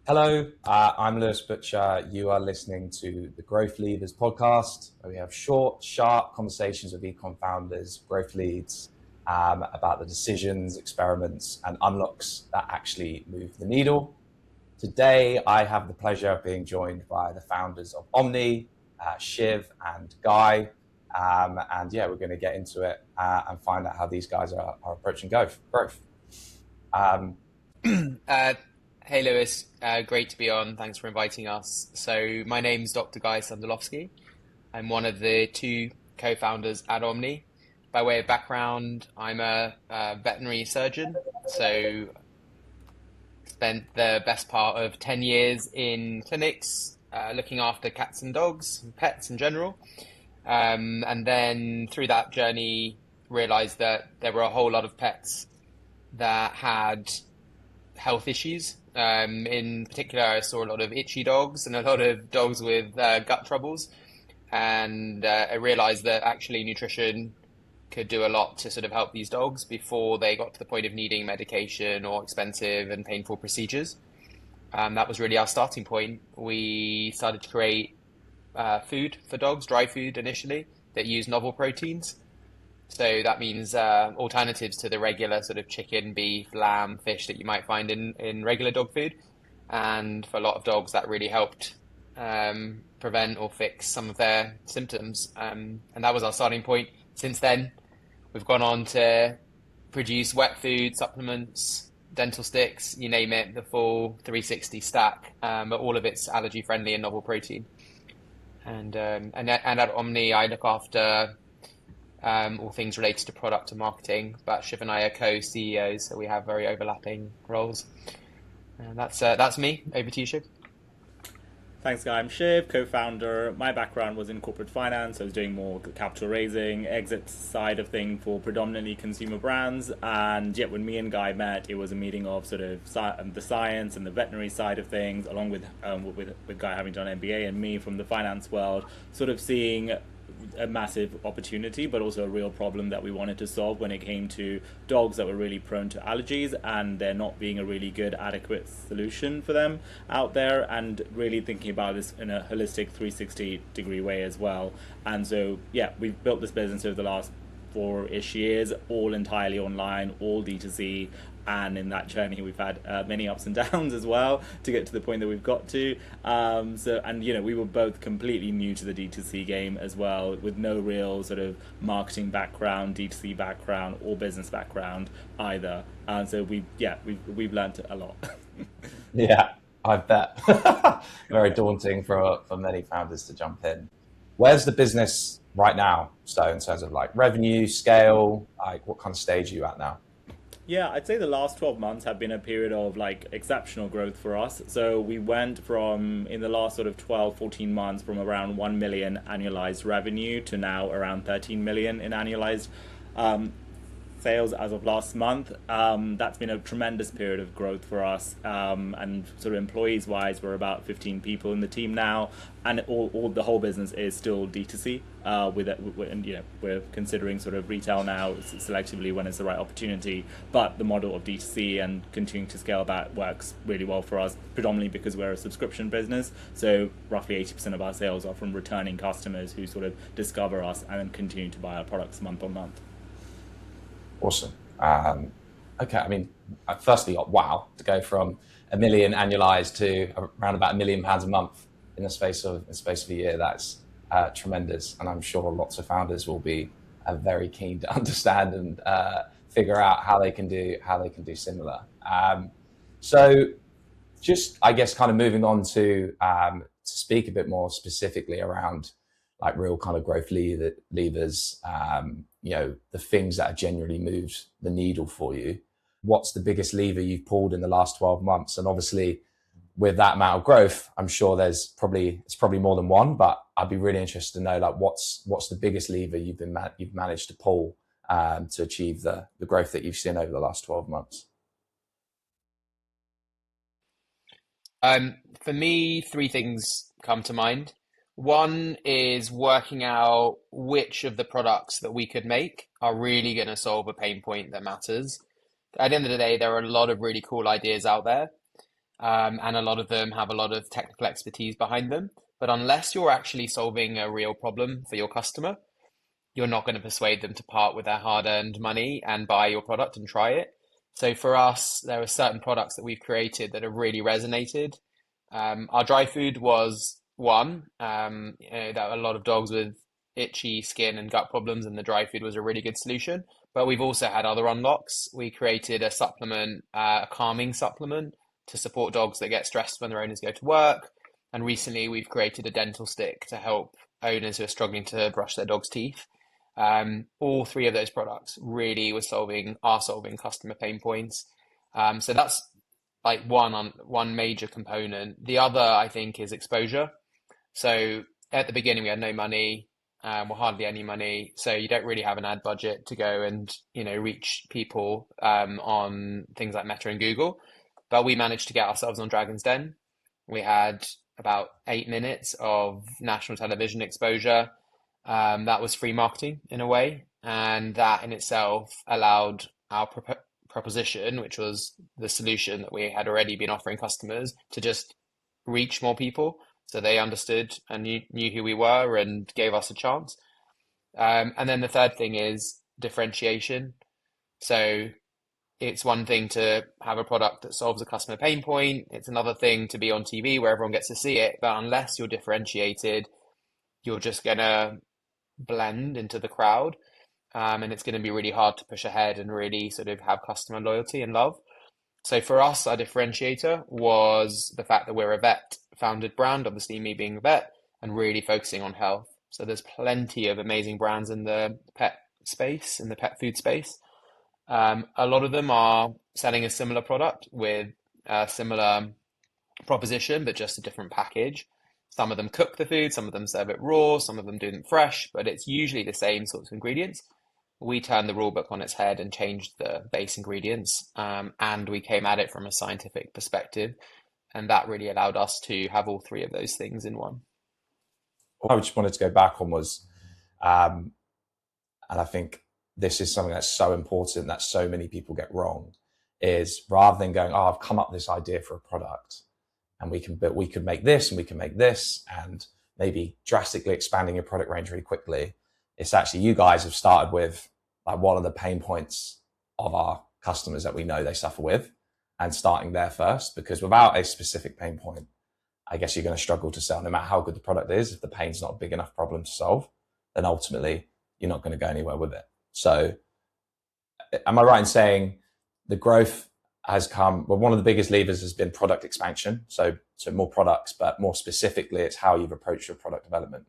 Hello, I'm Lewis Butcher. You are listening to the Growth Leaders podcast, where we have short, sharp conversations with econ founders, growth leads, about the decisions, experiments, and unlocks that actually move the needle. Today, I have the pleasure of being joined by the founders of Omni, Shiv and Guy. And yeah, we're going to get into it and find out how these guys are approaching growth. Um, Hey Lewis, great to be on. Thanks for inviting us. So my name's Dr. Guy Sandalovsky. I'm one of the two co-founders at Omni. By way of background, I'm a veterinary surgeon. So spent the best part of 10 years in clinics, looking after cats and dogs, and pets in general. And then through that journey, realized that there were a whole lot of pets that had health issues. In particular, I saw a lot of itchy dogs and a lot of dogs with gut troubles. And I realized that actually nutrition could do a lot to sort of help these dogs before they got to the point of needing medication or expensive and painful procedures. That was really our starting point. We started to create food for dogs, dry food initially, that used novel proteins. So that means alternatives to the regular sort of chicken, beef, lamb, fish that you might find in regular dog food. And for a lot of dogs, that really helped prevent or fix some of their symptoms. And that was our starting point. Since then, we've gone on to produce wet food, supplements, dental sticks, you name it, the full 360 stack, but all of it's allergy friendly and novel protein. And at Omni, I look after all things related to product and marketing. But Shiv and I are co-CEOs, so we have very overlapping roles. And that's me. Over to you, Shiv. Thanks, Guy. I'm Shiv, co-founder. My background was in corporate finance. I was doing more capital raising, exit side of thing for predominantly consumer brands. And yeah, when me and Guy met, it was a meeting of sort of the science and the veterinary side of things, along with Guy having done MBA and me from the finance world, sort of seeing a massive opportunity, but also a real problem that we wanted to solve when it came to dogs that were really prone to allergies and there not being a really good, adequate solution for them out there, and really thinking about this in a holistic 360-degree way as well. And so, yeah, we've built this business over the last 4-ish years, all entirely online, all D2C, and in that journey we've had many ups and downs as well to get to the point that we've got to. We were both completely new to the D2C game as well, with no real sort of marketing background, D2C background, or business background either. And so we've learned a lot. Yeah, I bet. Very daunting for many founders to jump in. Where's the business right now? So in terms of like revenue, scale, like what kind of stage are you at now? Yeah, I'd say the last 12 months have been a period of like exceptional growth for us. So we went from, in the last sort of 12, 14 months, from around 1 million annualized revenue to now around 13 million in annualized sales as of last month. That's been a tremendous period of growth for us. And sort of employees wise, we're about 15 people in the team now, and all the whole business is still D2C. We're considering sort of retail now selectively when it's the right opportunity, but the model of D2C and continuing to scale that works really well for us, predominantly because we're a subscription business. So roughly 80% of our sales are from returning customers who sort of discover us and then continue to buy our products month on month. Awesome. Okay, I mean, firstly, wow, to go from 1 million annualized to around about £1 million a month in the space of a year, that's tremendous. And I'm sure lots of founders will be very keen to understand and figure out how they can do similar. So just, I guess, kind of moving on to speak a bit more specifically around like real kind of growth levers, the things that have genuinely moved the needle for you. What's the biggest lever you've pulled in the last 12 months? And obviously with that amount of growth, I'm sure it's probably more than one, but I'd be really interested to know like what's the biggest lever you've managed to pull to achieve the growth that you've seen over the last 12 months. For me, three things come to mind. One is working out which of the products that we could make are really going to solve a pain point that matters. At the end of the day, there are a lot of really cool ideas out there. and a lot of them have a lot of technical expertise behind them. But unless you're actually solving a real problem for your customer, you're not going to persuade them to part with their hard-earned money and buy your product and try it. So for us, there are certain products that we've created that have really resonated. Our dry food was one. That a lot of dogs with itchy skin and gut problems, and the dry food was a really good solution. But we've also had other unlocks. We created a supplement, a calming supplement to support dogs that get stressed when their owners go to work. And recently we've created a dental stick to help owners who are struggling to brush their dog's teeth. All three of those products really are solving customer pain points. So that's like one major component. The other, I think, is exposure. So at the beginning, we had no money, well, hardly any money. So you don't really have an ad budget to go and, reach people on things like Meta and Google. But we managed to get ourselves on Dragon's Den. We had about 8 minutes of national television exposure. That was free marketing in a way. And that in itself allowed our proposition, which was the solution that we had already been offering customers, to just reach more people. So they understood and knew who we were and gave us a chance. And then the third thing is differentiation. So it's one thing to have a product that solves a customer pain point. It's another thing to be on TV where everyone gets to see it. But unless you're differentiated, you're just going to blend into the crowd. And it's going to be really hard to push ahead and really sort of have customer loyalty and love. So for us, our differentiator was the fact that we're a vet-founded brand, obviously me being a vet, and really focusing on health. So there's plenty of amazing brands in the pet space, in the pet food space. A lot of them are selling a similar product with a similar proposition, but just a different package. Some of them cook the food, some of them serve it raw, some of them do them fresh, but it's usually the same sorts of ingredients. We turned the rule book on its head and changed the base ingredients, and we came at it from a scientific perspective, and that really allowed us to have all three of those things in one. What I just wanted to go back on was, and I think this is something that's so important that so many people get wrong, is rather than going, I've come up with this idea for a product, and we could make this and we can make this, and maybe drastically expanding your product range really quickly. It's actually, you guys have started with like what are the pain points of our customers that we know they suffer with, and starting there first, because without a specific pain point, I guess you're going to struggle to sell no matter how good the product is. If the pain's not a big enough problem to solve, then ultimately you're not going to go anywhere with it. So am I right in saying the growth has come, well, one of the biggest levers has been product expansion. So more products, but more specifically, it's how you've approached your product development.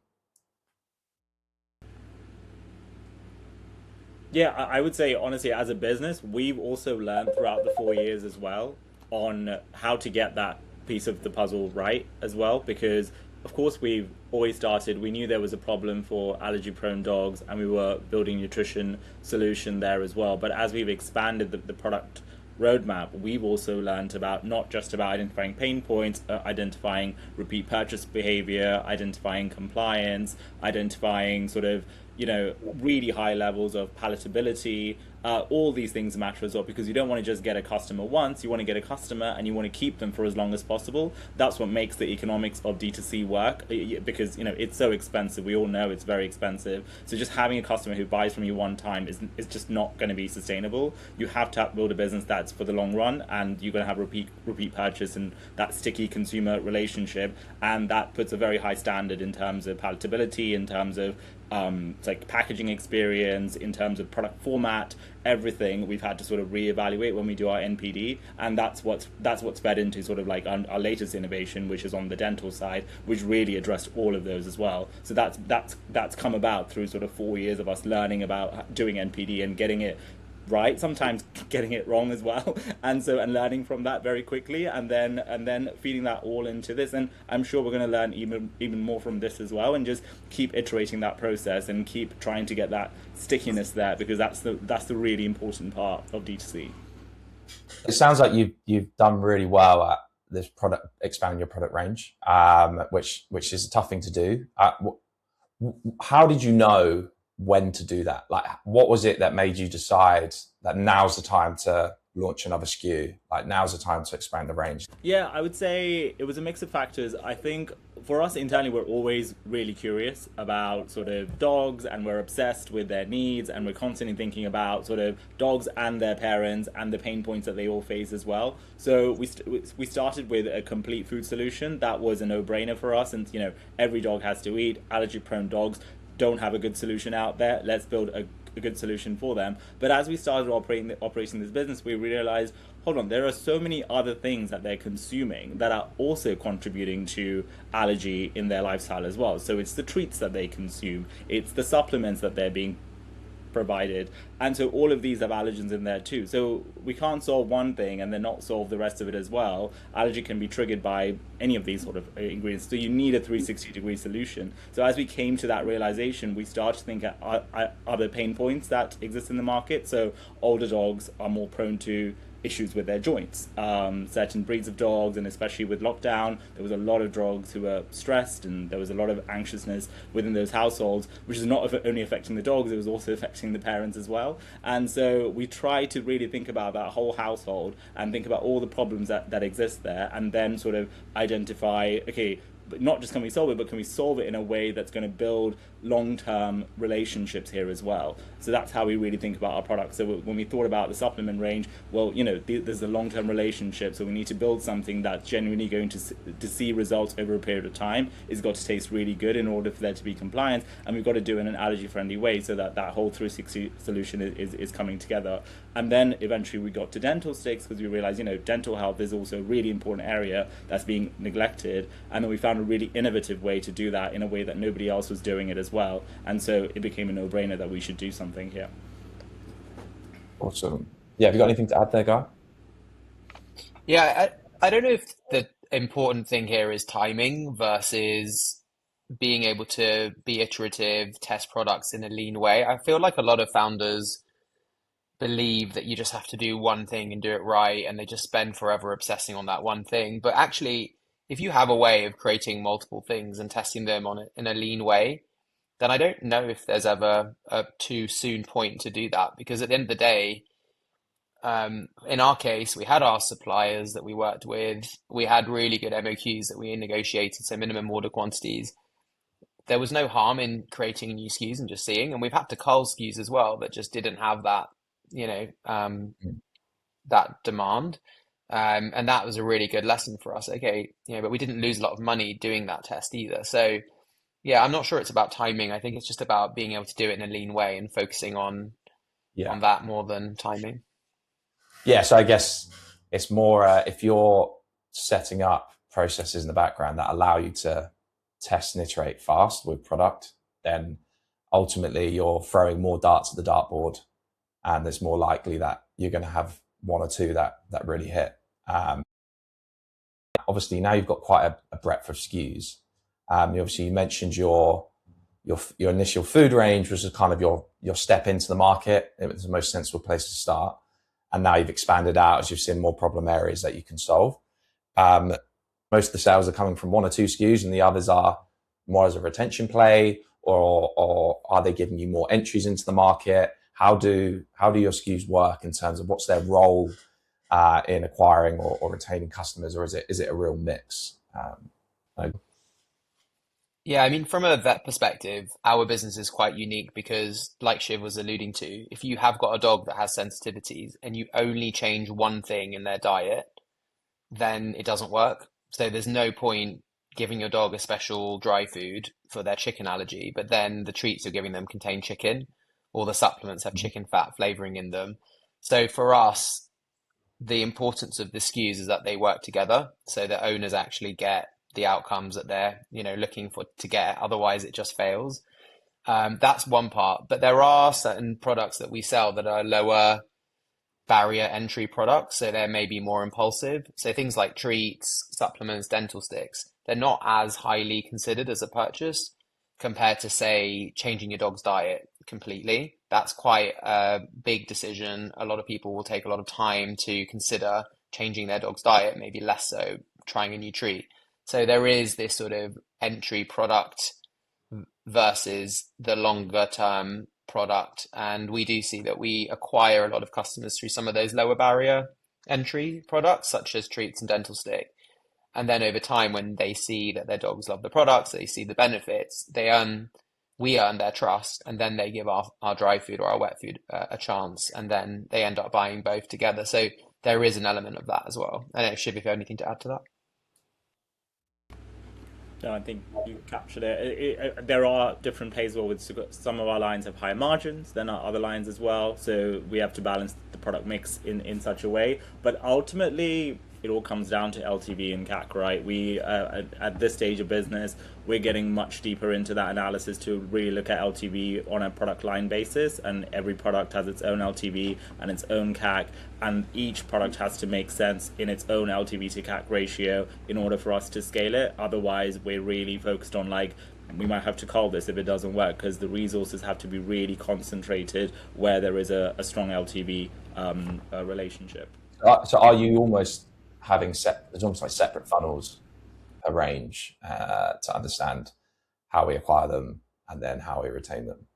Yeah, I would say, honestly, as a business, we've also learned throughout the 4 years as well on how to get that piece of the puzzle right as well, because of course we've always started, we knew there was a problem for allergy-prone dogs, and we were building nutrition solution there as well. But as we've expanded the product roadmap, we've also learned about not just about identifying pain points, identifying repeat purchase behavior, identifying compliance, identifying sort of, really high levels of palatability. All these things matter as well, because you don't want to just get a customer once, you want to get a customer and you want to keep them for as long as possible. That's what makes the economics of D2C work, because it's so expensive. We all know it's very expensive. So just having a customer who buys from you one time is just not going to be sustainable. You have to build a business that's for the long run, and you're going to have repeat purchase and that sticky consumer relationship, and that puts a very high standard in terms of palatability, in terms of like packaging experience, in terms of product format, everything we've had to sort of reevaluate when we do our NPD, and that's what's fed into sort of like our latest innovation, which is on the dental side, which really addressed all of those as well. So that's come about through sort of 4 years of us learning about doing NPD and getting it right, sometimes getting it wrong as well, and learning from that very quickly, and then feeding that all into this. And I'm sure we're going to learn even more from this as well, and just keep iterating that process and keep trying to get that stickiness there, because that's the really important part of D2C. It sounds like you've done really well at this product, expanding your product range, which is a tough thing to do. How did you know when to do that? Like, what was it that made you decide that now's the time to launch another SKU? Like now's the time to expand the range. Yeah, I would say it was a mix of factors. I think for us internally, we're always really curious about sort of dogs, and we're obsessed with their needs, and we're constantly thinking about sort of dogs and their parents and the pain points that they all face as well. So we started with a complete food solution that was a no-brainer for us, and every dog has to eat. Allergy-prone dogs don't have a good solution out there. Let's build a good solution for them. But as we started operating this business, we realized, hold on, there are so many other things that they're consuming that are also contributing to allergy in their lifestyle as well. So it's the treats that they consume, it's the supplements that they're being provided, and so all of these have allergens in there too. So we can't solve one thing and then not solve the rest of it as well. Allergy can be triggered by any of these sort of ingredients, so you need a 360-degree solution. So as we came to that realization, we started to think at other pain points that exist in the market. So older dogs are more prone to issues with their joints. Certain breeds of dogs, and especially with lockdown, there was a lot of dogs who were stressed, and there was a lot of anxiousness within those households, which is not only affecting the dogs, it was also affecting the parents as well. And so we try to really think about that whole household and think about all the problems that exist there, and then sort of identify, okay, but not just can we solve it, but can we solve it in a way that's going to build long-term relationships here as well. So that's how we really think about our products. So when we thought about the supplement range, well, there's a long-term relationship, so we need to build something that's genuinely going to see results over a period of time. It's got to taste really good in order for there to be compliance, and we've got to do it in an allergy-friendly way, so that whole 360 solution is coming together. And then eventually we got to dental sticks, because we realized, dental health is also a really important area that's being neglected. And then we found a really innovative way to do that in a way that nobody else was doing it as well. And so it became a no-brainer that we should do something here. Awesome. Yeah, have you got anything to add there, Guy? Yeah, I don't know if the important thing here is timing versus being able to be iterative, test products in a lean way. I feel like a lot of founders believe that you just have to do one thing and do it right, and they just spend forever obsessing on that one thing. But actually, if you have a way of creating multiple things and testing them on it in a lean way, then I don't know if there's ever a too soon point to do that. Because at the end of the day, in our case, we had our suppliers that we worked with. We had really good MOQs that we negotiated, so minimum order quantities. There was no harm in creating new SKUs and just seeing. And we've had to cull SKUs as well that just didn't have that, that demand. And that was a really good lesson for us. Okay, but we didn't lose a lot of money doing that test either. So yeah, I'm not sure it's about timing. I think it's just about being able to do it in a lean way and focusing on that more than timing. Yeah, so I guess it's more if you're setting up processes in the background that allow you to test and iterate fast with product, then ultimately you're throwing more darts at the dartboard, and it's more likely that you're going to have one or two that really hit. Obviously, now you've got quite a breadth of SKUs. Obviously, you mentioned your initial food range was kind of your step into the market. It was the most sensible place to start. And now you've expanded out as you've seen more problem areas that you can solve. Most of the sales are coming from one or two SKUs, and the others are more as a retention play, or are they giving you more entries into the market? How do your SKUs work in terms of what's their role in acquiring or retaining customers, or is it a real mix? Yeah, I mean, from a vet perspective, our business is quite unique because, like Shiv was alluding to, if you have got a dog that has sensitivities and you only change one thing in their diet, then it doesn't work. So there's no point giving your dog a special dry food for their chicken allergy, but then the treats you're giving them contain chicken, or the supplements have chicken fat flavoring in them. So for us, the importance of the SKUs is that they work together so that owners actually get the outcomes that they're looking for to get. Otherwise it just fails. That's one part, but there are certain products that we sell that are lower barrier entry products, so they're maybe more impulsive. So things like treats, supplements, dental sticks, they're not as highly considered as a purchase compared to, say, changing your dog's diet completely. That's quite a big decision. A lot of people will take a lot of time to consider changing their dog's diet, maybe less so trying a new treat. So there is this sort of entry product versus the longer term product, and we do see that we acquire a lot of customers through some of those lower barrier entry products, such as treats and dental stick. And then over time, when they see that their dogs love the products, they see the benefits, we earn their trust, and then they give our dry food or our wet food a chance, and then they end up buying both together. So there is an element of that as well. I don't know, Shiv, if you have anything to add to that. No, I think you captured it. There are different places where some of our lines have higher margins than our other lines as well. So we have to balance the product mix in such a way. But ultimately, it all comes down to LTV and CAC, right? We at this stage of business, we're getting much deeper into that analysis to really look at LTV on a product line basis, and every product has its own LTV and its own CAC, and each product has to make sense in its own LTV to CAC ratio in order for us to scale it. Otherwise, we're really focused on we might have to call this if it doesn't work, because the resources have to be really concentrated where there is a strong LTV relationship. So are you almost having there's almost like separate funnels per range to understand how we acquire them and then how we retain them?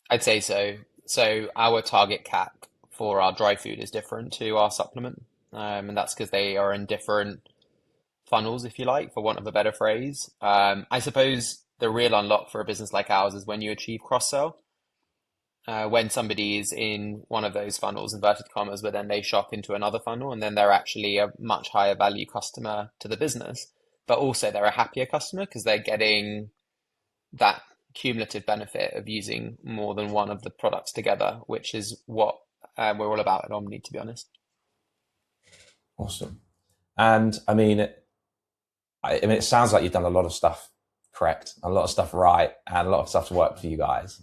I'd say so. So our target CAC for our dry food is different to our supplement. And that's because they are in different funnels, if you like, for want of a better phrase. I suppose the real unlock for a business like ours is when you achieve cross-sell. When somebody is in one of those funnels, inverted commas, but then they shop into another funnel, and then they're actually a much higher value customer to the business, but also they're a happier customer because they're getting that cumulative benefit of using more than one of the products together, which is what we're all about at Omni, to be honest. Awesome. And I mean, it sounds like you've done a lot of stuff correct, a lot of stuff right, and a lot of stuff to work for you guys.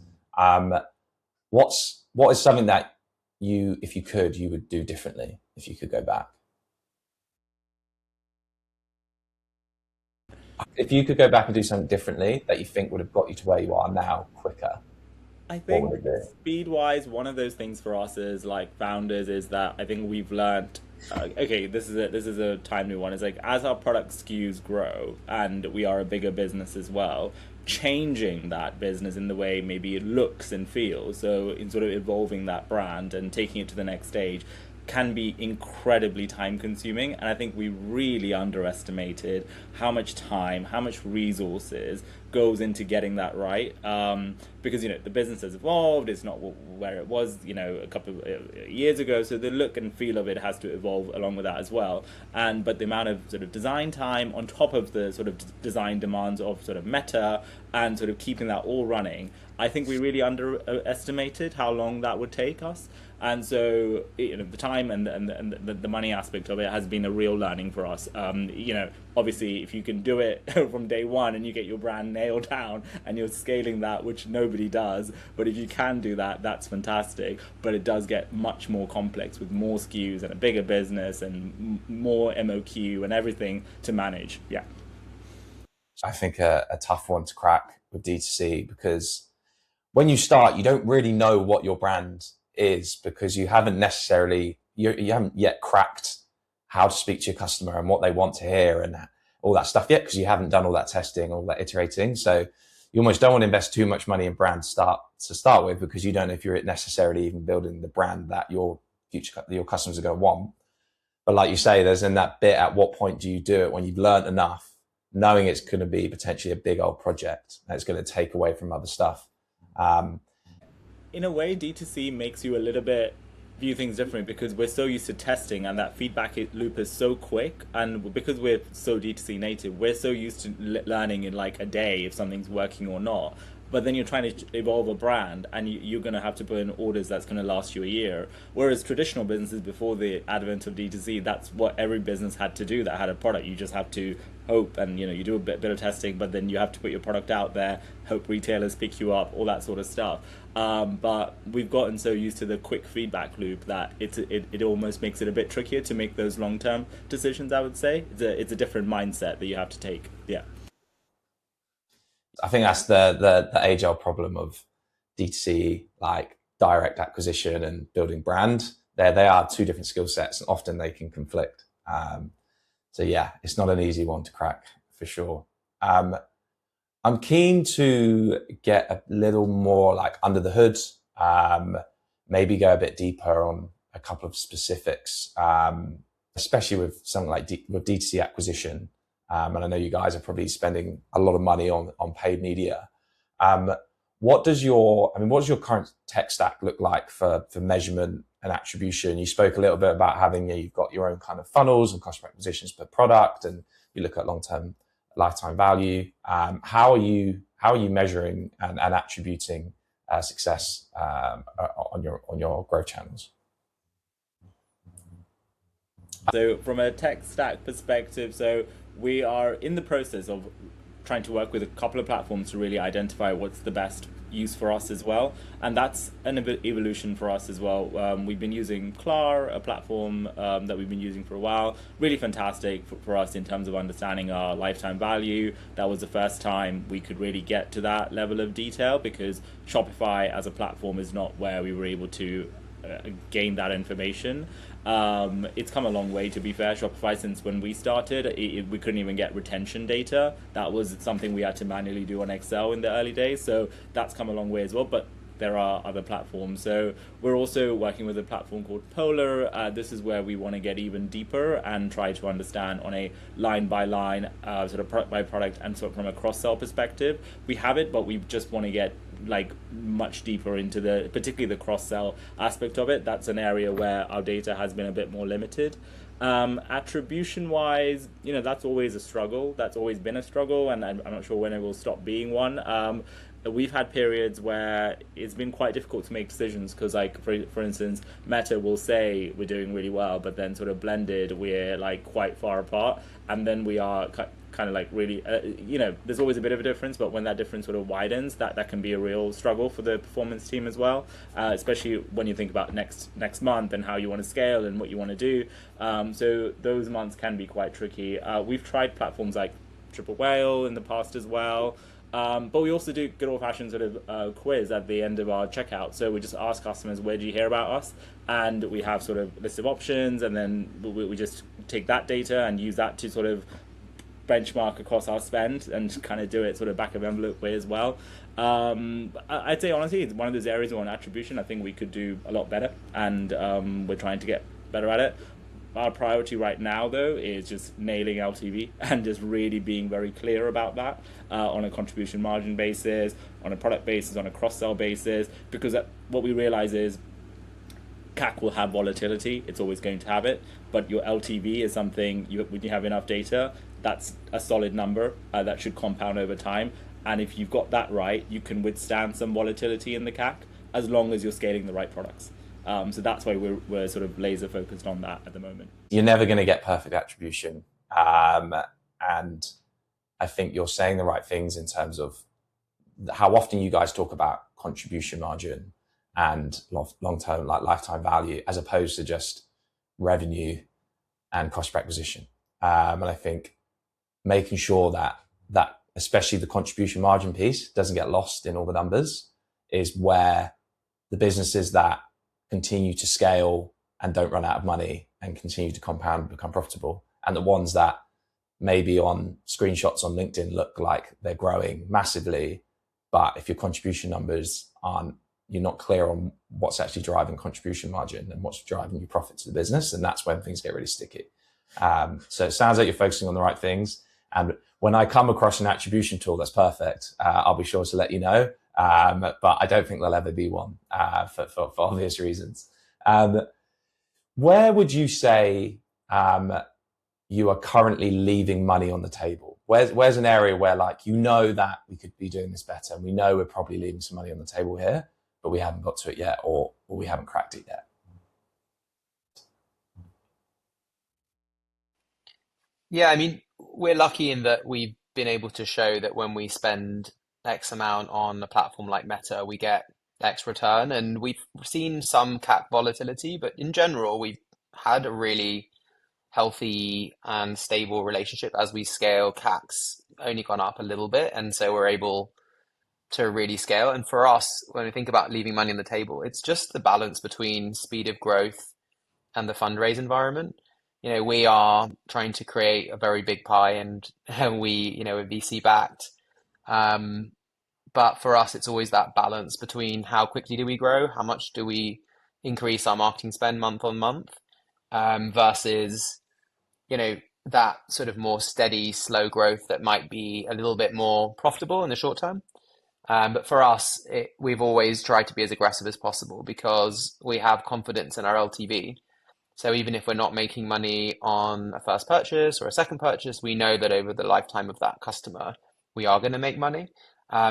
What is something that you would do differently if you could go back? If you could go back and do something differently that you think would have got you to where you are now quicker, I think speed-wise, one of those things for us is founders is that I think we've learned. Okay, this is a timely one. It's as our product SKUs grow and we are a bigger business as well, changing that business in the way maybe it looks and feels. So in sort of evolving that brand and taking it to the next stage can be incredibly time consuming, and I think we really underestimated how much time, how much resources goes into getting that right, because the business has evolved. It's not where it was a couple of years ago, so the look and feel of it has to evolve along with that as well. But the amount of sort of design time on top of the sort of design demands of sort of Meta and sort of keeping that all running, I think we really underestimated how long that would take us. And so, the time and the money aspect of it has been a real learning for us. Obviously, if you can do it from day one and you get your brand nailed down and you're scaling that, which nobody does, but if you can do that, that's fantastic. But it does get much more complex with more SKUs and a bigger business and more MOQ and everything to manage. Yeah. I think a tough one to crack with D2C, because when you start, you don't really know what your brand is, because you haven't necessarily you haven't yet cracked how to speak to your customer and what they want to hear and all that stuff yet, because you haven't done all that testing, all that iterating. So you almost don't want to invest too much money in brand to start with, because you don't know if you're necessarily even building the brand that your customers are going to want. But like you say, there's in that bit, at what point do you do it, when you've learned enough, knowing it's going to be potentially a big old project that's going to take away from other stuff. In a way, D2C makes you a little bit view things differently, because we're so used to testing and that feedback loop is so quick, and because we're so D2C native, we're so used to learning in a day if something's working or not. But then you're trying to evolve a brand, and you're going to have to put in orders that's going to last you a year. Whereas traditional businesses before the advent of D2C, that's what every business had to do that had a product. You just have to hope, and you do a bit of testing, but then you have to put your product out there, hope retailers pick you up, all that sort of stuff. But we've gotten so used to the quick feedback loop that it almost makes it a bit trickier to make those long-term decisions, I would say. It's a different mindset that you have to take. Yeah. I think that's the age-old problem of D2C, direct acquisition and building brand. They are two different skill sets, and often they can conflict. So yeah, it's not an easy one to crack for sure. I'm keen to get a little more like under the hood, maybe go a bit deeper on a couple of specifics, especially with something like with D2C acquisition. And I know you guys are probably spending a lot of money on paid media. What does your current tech stack look like for measurement and attribution? You spoke a little bit about having, you've got your own kind of funnels and cost per acquisitions per product, and you look at long-term lifetime value. How are you measuring and attributing success on your growth channels? So from a tech stack perspective, so we are in the process of trying to work with a couple of platforms to really identify what's the best use for us as well, and that's an evolution for us as well. We've been using Clar, a platform that we've been using for a while, really fantastic for us in terms of understanding our lifetime value. That was the first time we could really get to that level of detail, because Shopify as a platform is not where we were able to gain that information. It's come a long way, to be fair. Shopify, since when we started, we couldn't even get retention data. That was something we had to manually do on Excel in the early days. So that's come a long way as well. But there are other platforms. So we're also working with a platform called Polar. This is where we want to get even deeper and try to understand on a line by line, sort of product by product, and sort of from a cross-sell perspective. We have it, but we just want to get like much deeper into particularly the cross-sell aspect of it. That's an area where our data has been a bit more limited. Attribution wise, that's always a struggle. That's always been a struggle, and I'm not sure when it will stop being one. We've had periods where it's been quite difficult to make decisions, because like for instance, Meta will say we're doing really well, but then sort of blended we're like quite far apart, and then we are kind of like really there's always a bit of a difference, but when that difference sort of widens, that can be a real struggle for the performance team as well, especially when you think about next month and how you want to scale and what you want to do. So those months can be quite tricky. We've tried platforms like Triple Whale in the past as well. But we also do good old-fashioned sort of quiz at the end of our checkout. So we just ask customers, where did you hear about us? And we have sort of a list of options, and then we just take that data and use that to sort of benchmark across our spend and kind of do it sort of back of envelope way as well. I'd say honestly, it's one of those areas on attribution I think we could do a lot better, and we're trying to get better at it. Our priority right now, though, is just nailing LTV and just really being very clear about that on a contribution margin basis, on a product basis, on a cross-sell basis, because what we realize is CAC will have volatility. It's always going to have it, but your LTV is something, when you have enough data, that's a solid number that should compound over time. And if you've got that right, you can withstand some volatility in the CAC as long as you're scaling the right products. So that's why we're sort of laser focused on that at the moment. You're never going to get perfect attribution. And I think you're saying the right things in terms of how often you guys talk about contribution margin and long-term like lifetime value, as opposed to just revenue and cost per acquisition. And I think making sure that especially the contribution margin piece doesn't get lost in all the numbers is where the businesses that continue to scale and don't run out of money and continue to compound and become profitable, and the ones that maybe on screenshots on LinkedIn look like they're growing massively, but if your contribution numbers you're not clear on what's actually driving contribution margin and what's driving your profit to the business, and that's when things get really sticky. So it sounds like you're focusing on the right things, and when I come across an attribution tool that's perfect, I'll be sure to let you know. But I don't think there'll ever be one for obvious reasons. Where would you say you are currently leaving money on the table? Where's an area where that we could be doing this better, and we know we're probably leaving some money on the table here, but we haven't got to it yet, or we haven't cracked it yet? Yeah, I mean, we're lucky in that we've been able to show that when we spend X amount on a platform like Meta, we get X return. And we've seen some CAC volatility, but in general, we've had a really healthy and stable relationship. As we scale, CAC's only gone up a little bit, and so we're able to really scale. And for us, when we think about leaving money on the table, it's just the balance between speed of growth and the fundraise environment. We are trying to create a very big pie, and we're VC backed. But for us, it's always that balance between how quickly do we grow, how much do we increase our marketing spend month on month, versus, you know, that sort of more steady, slow growth that might be a little bit more profitable in the short term. But for us, we've always tried to be as aggressive as possible because we have confidence in our LTV. So even if we're not making money on a first purchase or a second purchase, we know that over the lifetime of that customer, we are going to make money.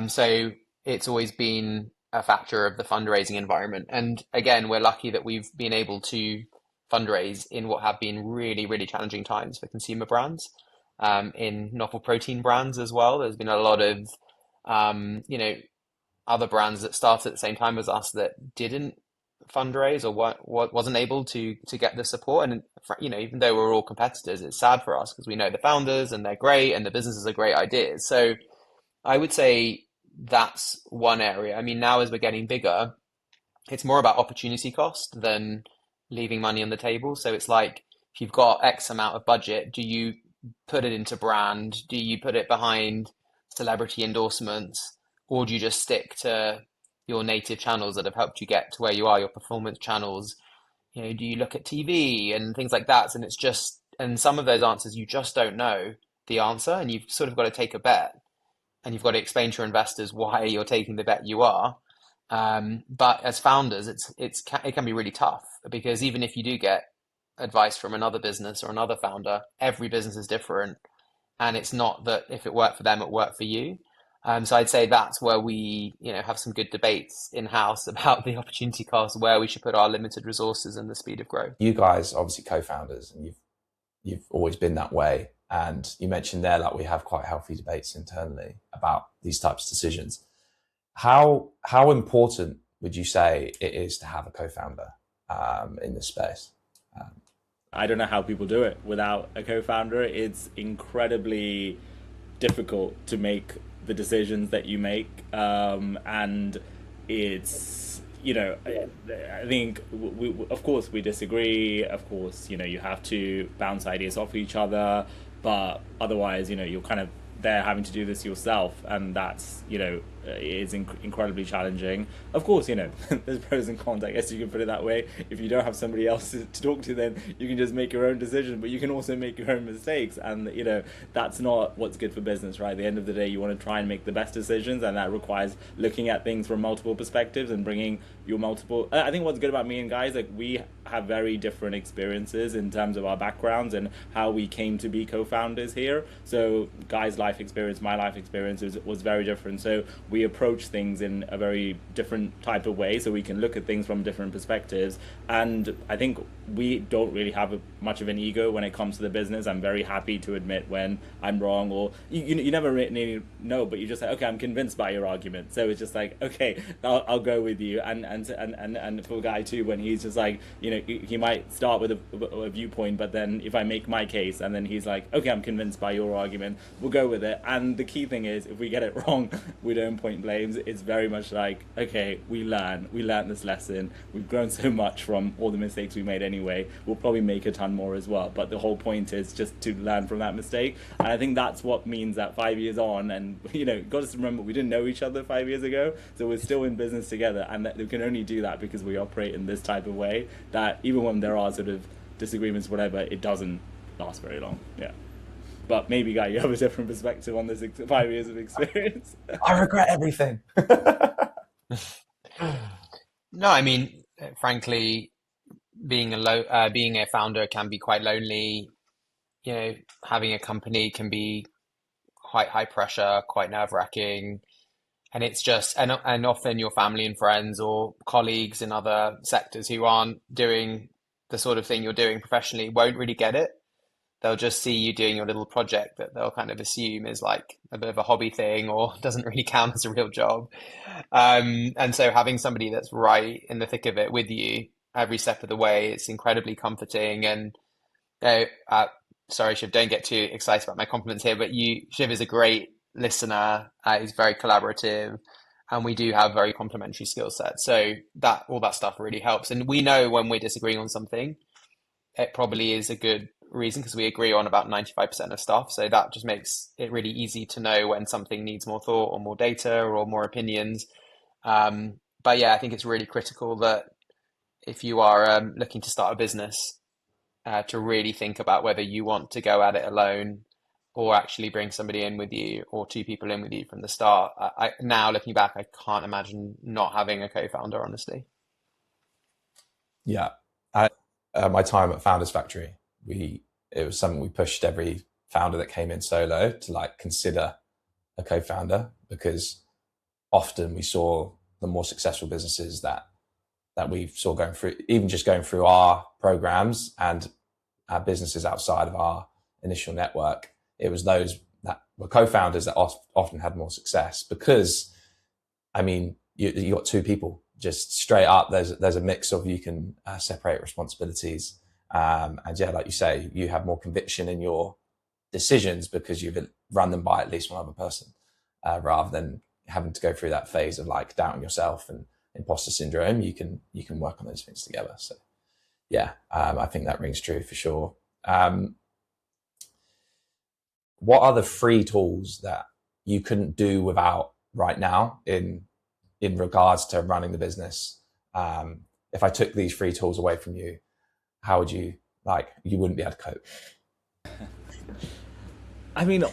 So it's always been a factor of the fundraising environment. And again, we're lucky that we've been able to fundraise in what have been really, really challenging times for consumer brands, in novel protein brands as well. There's been a lot of, you know, other brands that started at the same time as us that didn't fundraise or wasn't able to get the support. And you know, even though we're all competitors, it's sad for us because we know the founders and they're great and the businesses are great ideas. So I would say that's one area. I mean, now as we're getting bigger, it's more about opportunity cost than leaving money on the table. So it's like, if you've got X amount of budget, do you put it into brand? Do you put it behind celebrity endorsements? Or do you just stick to your native channels that have helped you get to where you are, your performance channels? You know, do you look at TV and things like that? And it's just, and some of those answers you just don't know the answer, and you've sort of got to take a bet, and you've got to explain to your investors why you're taking the bet you are. But as founders, it can be really tough because even if you do get advice from another business or another founder, every business is different, and it's not that if it worked for them, it worked for you. So I'd say that's where we, you know, have some good debates in-house about the opportunity cost, where we should put our limited resources and the speed of growth. You guys obviously co-founders, and you've always been that way. And you mentioned there, like, we have quite healthy debates internally about these types of decisions. How important would you say it is to have a co-founder in this space? I don't know how people do it without a co-founder. It's incredibly difficult to make the decisions that you make, and it's, you know, I think of course we disagree, of course, you know, you have to bounce ideas off each other, but otherwise, you know, you're kind of there having to do this yourself, and that's, you know, is incredibly challenging. Of course, you know, there's pros and cons, I guess you can put it that way. If you don't have somebody else to talk to, then you can just make your own decision, but you can also make your own mistakes, and, you know, that's not what's good for business, right? At the end of the day, you want to try and make the best decisions, and that requires looking at things from multiple perspectives and bringing your multiple. I think what's good about me and Guys, like, we have very different experiences in terms of our backgrounds and how we came to be co-founders here. So Guy's life experience, my life experience was very different. So we approach things in a very different type of way, so we can look at things from different perspectives. And I think we don't really have much of an ego when it comes to the business. I'm very happy to admit when I'm wrong, or you never really know, but you just say, okay, I'm convinced by your argument. So it's just like, okay, I'll go with you. And for Guy too, when he's just like, you know, he might start with a viewpoint, but then if I make my case and then he's like, okay, I'm convinced by your argument, we'll go with it. And the key thing is, if we get it wrong, we don't point blames. It's very much like, okay, we learned this lesson. We've grown so much from all the mistakes we made anyway. We'll probably make a ton more as well, but the whole point is just to learn from that mistake. And I think that's what means that 5 years on, and, you know, got to remember, we didn't know each other 5 years ago, so we're still in business together, and that we can only do that because we operate in this type of way, that even when there are sort of disagreements, whatever, it doesn't last very long. Yeah. But maybe, Guy, you have a different perspective on this 5 years of experience. I regret everything. No, I mean, frankly, being a founder can be quite lonely. You know, having a company can be quite high pressure, quite nerve-wracking. And it's just, and often your family and friends or colleagues in other sectors who aren't doing the sort of thing you're doing professionally won't really get it. They'll just see you doing your little project that they'll kind of assume is like a bit of a hobby thing or doesn't really count as a real job. And so having somebody that's right in the thick of it with you every step of the way, it's incredibly comforting. And sorry, Shiv, don't get too excited about my compliments here, but Shiv is a great listener. He's very collaborative, and we do have very complementary skill sets. So all that stuff really helps. And we know when we're disagreeing on something, it probably is a good reason because we agree on about 95% of stuff. So that just makes it really easy to know when something needs more thought or more data or more opinions. But yeah, I think it's really critical that if you are looking to start a business, to really think about whether you want to go at it alone or actually bring somebody in with you or two people in with you from the start. Now looking back, I can't imagine not having a co-founder, honestly. Yeah. At my time at Founders Factory, it was something we pushed every founder that came in solo to like consider a co-founder, because often we saw the more successful businesses that we saw going through, even just going through our programs and our businesses outside of our initial network, it was those that were co-founders that often had more success, because, I mean, you got two people just straight up. There's a mix of, you can separate responsibilities, and yeah, like you say, you have more conviction in your decisions because you've run them by at least one other person, rather than having to go through that phase of like doubting yourself and imposter syndrome. You can work on those things together. So yeah, I think that rings true for sure. What are the free tools that you couldn't do without right now in regards to running the business? If I took these free tools away from you, how would you wouldn't be able to cope? I mean,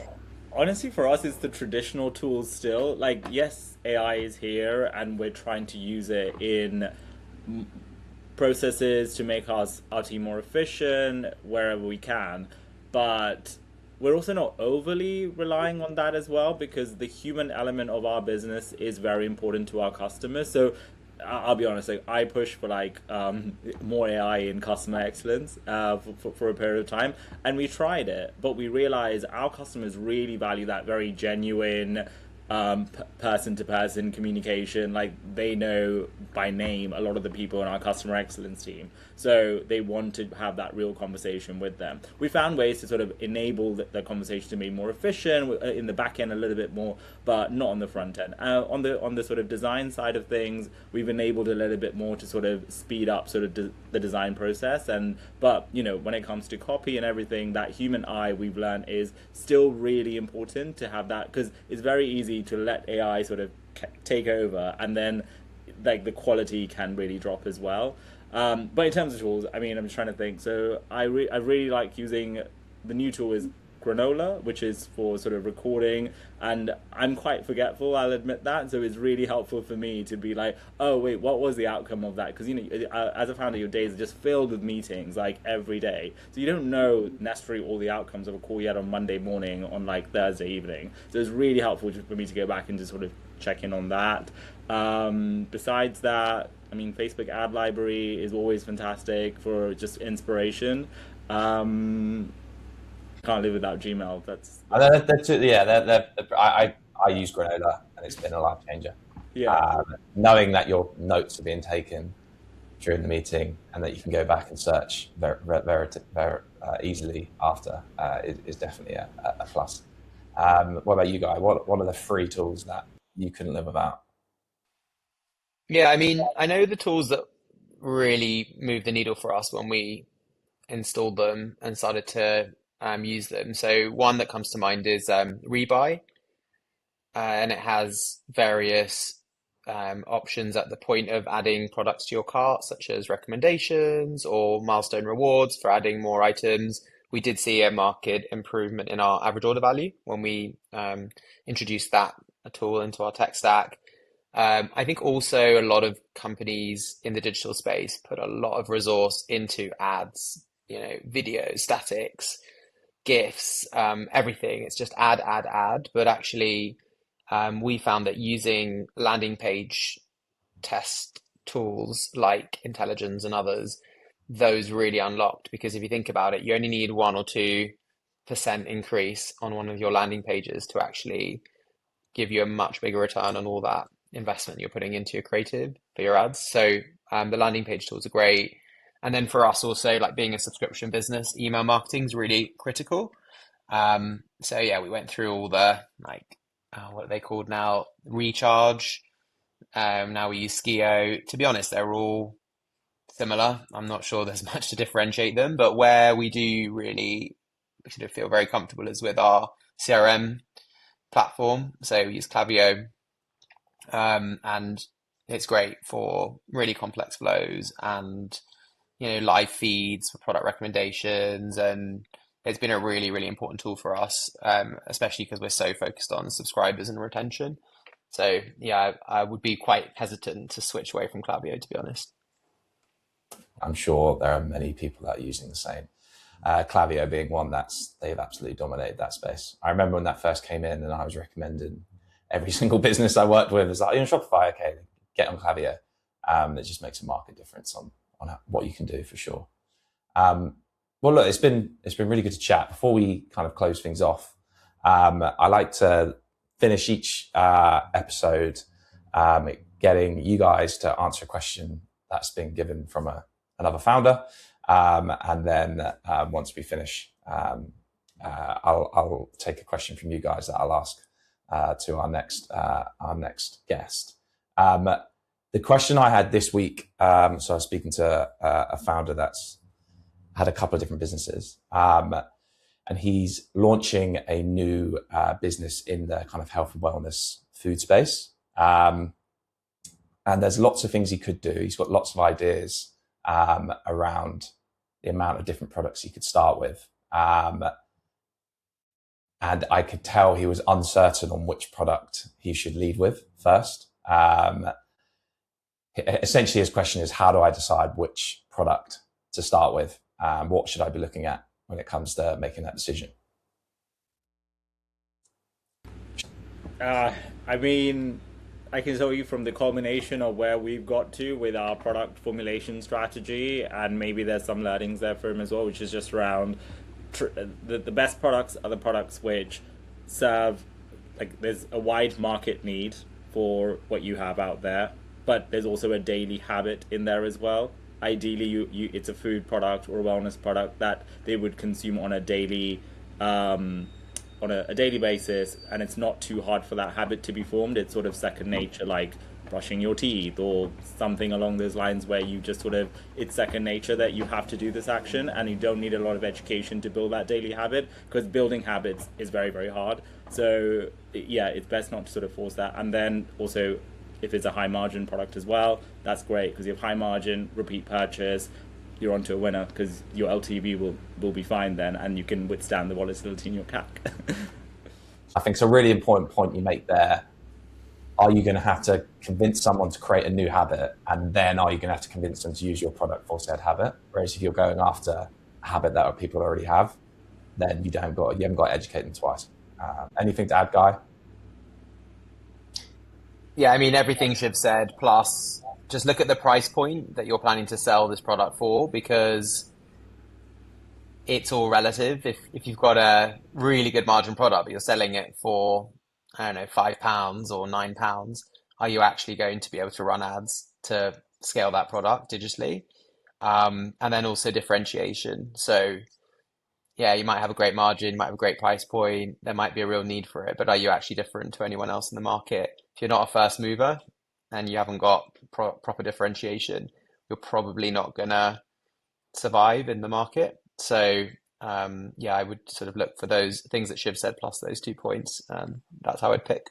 honestly, for us, it's the traditional tools still. Like, yes, AI is here, and we're trying to use it in processes to make our team more efficient wherever we can. But we're also not overly relying on that as well, because the human element of our business is very important to our customers. So I'll be honest, like, I push for more AI in customer excellence for a period of time, and we tried it, but we realized our customers really value that very genuine person-to-person communication. Like, they know by name a lot of the people in our customer excellence team, so they want to have that real conversation with them. We found ways to sort of enable the conversation to be more efficient in the back end a little bit more, but not on the front end. On the sort of design side of things, we've enabled a little bit more to sort of speed up sort of the design process. But when it comes to copy and everything, that human eye, we've learned, is still really important to have that, because it's very easy to let AI sort of take over, and then like the quality can really drop as well. But in terms of tools, I mean, I'm just trying to think. So I really like using, the new tool is Granola, which is for sort of recording, and I'm quite forgetful, I'll admit that. So it's really helpful for me to be like, oh wait, what was the outcome of that? Because as a founder, your days are just filled with meetings like every day, so you don't know necessarily all the outcomes of a call you had on Monday morning on like Thursday evening. So it's really helpful for me to go back and just sort of check in on that. Besides that, I mean, Facebook ad library is always fantastic for just inspiration. Can't live without Gmail. I use Granola, and it's been a life changer. Yeah. Knowing that your notes are being taken during the meeting, and that you can go back and search very easily after, is definitely a plus. What about you, Guy? What are the free tools that you couldn't live without? Yeah, I mean, I know the tools that really moved the needle for us when we installed them and started to use them. So one that comes to mind is Rebuy, and it has various options at the point of adding products to your cart, such as recommendations or milestone rewards for adding more items. We did see a market improvement in our average order value when we introduced that tool into our tech stack. I think also a lot of companies in the digital space put a lot of resource into ads, videos, statics, GIFs, everything. It's just ad. But actually, we found that using landing page test tools like Intelligence and others, those really unlocked, because if you think about it, you only need 1 or 2% increase on one of your landing pages to actually give you a much bigger return on all that investment you're putting into your creative for your ads. So the landing page tools are great. And then for us also, like being a subscription business, email marketing is really critical. So yeah, we went through all the what are they called now? Recharge. Now we use Skio. To be honest, they're all similar. I'm not sure there's much to differentiate them, but where we do really sort of feel very comfortable is with our CRM platform. So we use Klaviyo, and it's great for really complex flows and live feeds for product recommendations, and it's been a really, really important tool for us, especially because we're so focused on subscribers and retention. So yeah, I would be quite hesitant to switch away from Klaviyo, to be honest. I'm sure there are many people that are using the same. Klaviyo being one they've absolutely dominated that space. I remember when that first came in and I was recommending every single business I worked with is like, Shopify, okay, get on Klaviyo. It just makes a market difference on what you can do for sure. Well, look, it's been really good to chat. Before we kind of close things off, I like to finish each episode getting you guys to answer a question that's been given from another founder. And then once we finish, I'll take a question from you guys that I'll ask to our next guest. The question I had this week, so I was speaking to a founder that's had a couple of different businesses, and he's launching a new business in the kind of health and wellness food space. And there's lots of things he could do. He's got lots of ideas around the amount of different products he could start with. And I could tell he was uncertain on which product he should lead with first. Essentially, his question is, how do I decide which product to start with? What should I be looking at when it comes to making that decision? I mean, I can tell you from the culmination of where we've got to with our product formulation strategy, and maybe there's some learnings there for him as well, which is just around the best products are the products which serve, like, there's a wide market need for what you have out there, but there's also a daily habit in there as well. Ideally, you it's a food product or a wellness product that they would consume on a daily a daily basis, and it's not too hard for that habit to be formed. It's sort of second nature, like brushing your teeth or something along those lines, where you just sort of, it's second nature that you have to do this action, and you don't need a lot of education to build that daily habit, because building habits is very, very hard. So yeah, it's best not to sort of force that. And then also, if it's a high margin product as well, that's great, because you have high margin, repeat purchase, you're onto a winner, because your LTV will be fine then, and you can withstand the volatility in your CAC. I think it's a really important point you make there. Are you going to have to convince someone to create a new habit, and then are you going to have to convince them to use your product for said habit? Whereas if you're going after a habit that people already have, then you haven't got to educate them twice. Anything to add, Guy? Yeah, I mean, everything Shiv said, plus just look at the price point that you're planning to sell this product for, because it's all relative. If you've got a really good margin product, but you're selling it for, I don't know, £5 or £9, are you actually going to be able to run ads to scale that product digitally? And then also differentiation. So yeah, you might have a great margin, you might have a great price point, there might be a real need for it, but are you actually different to anyone else in the market? If you're not a first mover and you haven't got proper differentiation, you're probably not gonna survive in the market. So yeah, I would sort of look for those things that Shiv said, plus those 2 points. That's how I'd pick.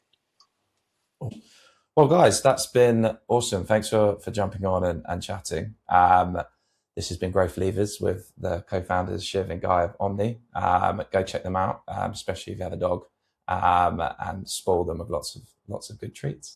Well, guys, that's been awesome. Thanks for jumping on and chatting. This has been Growth Levers with the co-founders, Shiv and Guy of Omni. Go check them out, especially if you have a dog, and spoil them with lots of good treats.